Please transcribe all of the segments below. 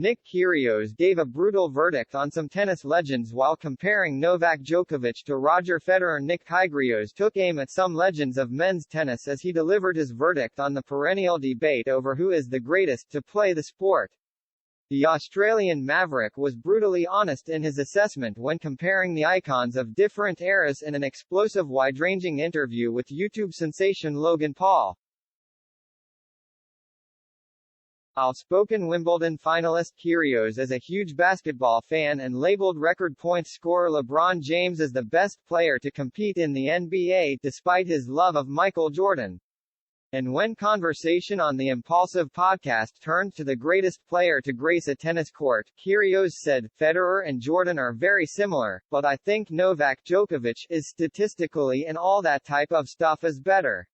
Nick Kyrgios gave a brutal verdict on some tennis legends while comparing Novak Djokovic to Roger Federer. Nick Kyrgios took aim at some legends of men's tennis as he delivered his verdict on the perennial debate over who is the greatest to play the sport. The Australian maverick was brutally honest in his assessment when comparing the icons of different eras in an explosive wide-ranging interview with YouTube sensation Logan Paul. Outspoken Wimbledon finalist Kyrgios is a huge basketball fan and labeled record point scorer LeBron James as the best player to compete in the NBA, despite his love of Michael Jordan. And when conversation on the Impulsive podcast turned to the greatest player to grace a tennis court, Kyrgios said, "Federer and Jordan are very similar, but I think Novak Djokovic is statistically and all that type of stuff is better."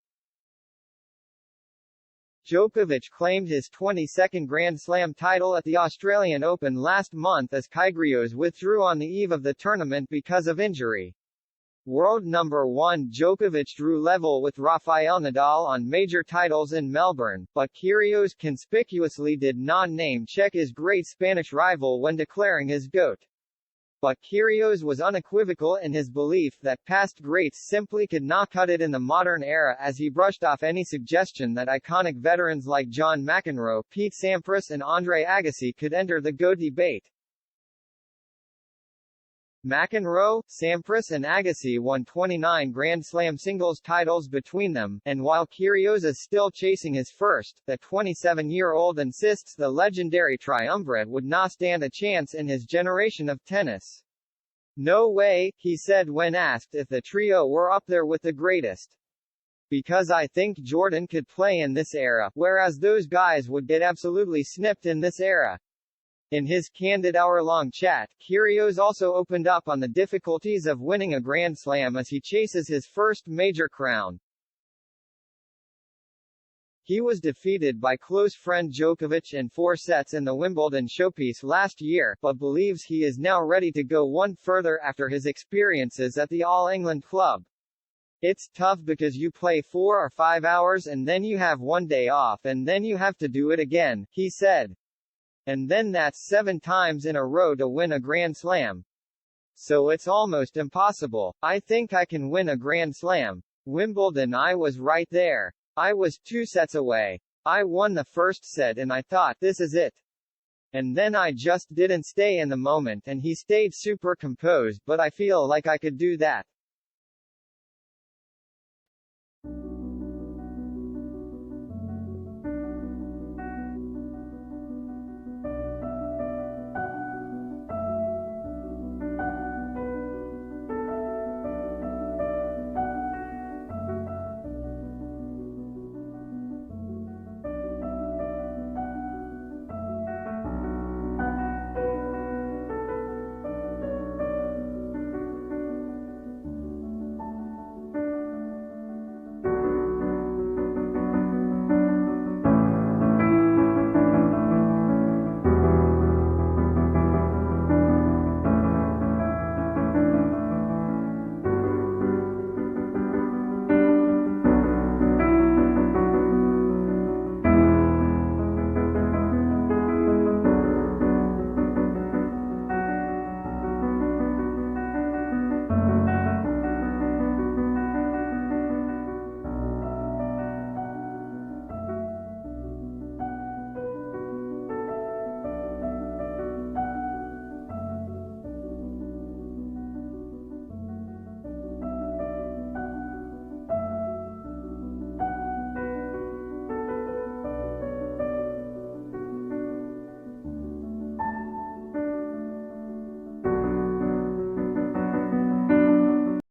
Djokovic claimed his 22nd Grand Slam title at the Australian Open last month as Kyrgios withdrew on the eve of the tournament because of injury. World number 1 Djokovic drew level with Rafael Nadal on major titles in Melbourne, but Kyrgios conspicuously did not name-check his great Spanish rival when declaring his GOAT. But Kyrgios was unequivocal in his belief that past greats simply could not cut it in the modern era, as he brushed off any suggestion that iconic veterans like John McEnroe, Pete Sampras and Andre Agassi could enter the GOAT debate. McEnroe, Sampras and Agassi won 29 Grand Slam singles titles between them, and while Kyrgios is still chasing his first, the 27-year-old insists the legendary triumvirate would not stand a chance in his generation of tennis. "No way," he said when asked if the trio were up there with the greatest. "Because I think Jordan could play in this era, whereas those guys would get absolutely snipped in this era." In his candid hour-long chat, Kyrgios also opened up on the difficulties of winning a Grand Slam as he chases his first major crown. He was defeated by close friend Djokovic in 4 sets in the Wimbledon showpiece last year, but believes he is now ready to go one further after his experiences at the All England club. "It's tough because you play 4 or 5 hours and then you have one day off and then you have to do it again," he said. "And then that's 7 times in a row to win a Grand Slam. So it's almost impossible. I think I can win a Grand Slam. Wimbledon, I was right there. I was 2 sets away. I won the first set and I thought, this is it. And then I just didn't stay in the moment," and he stayed super composed, "but I feel like I could do that.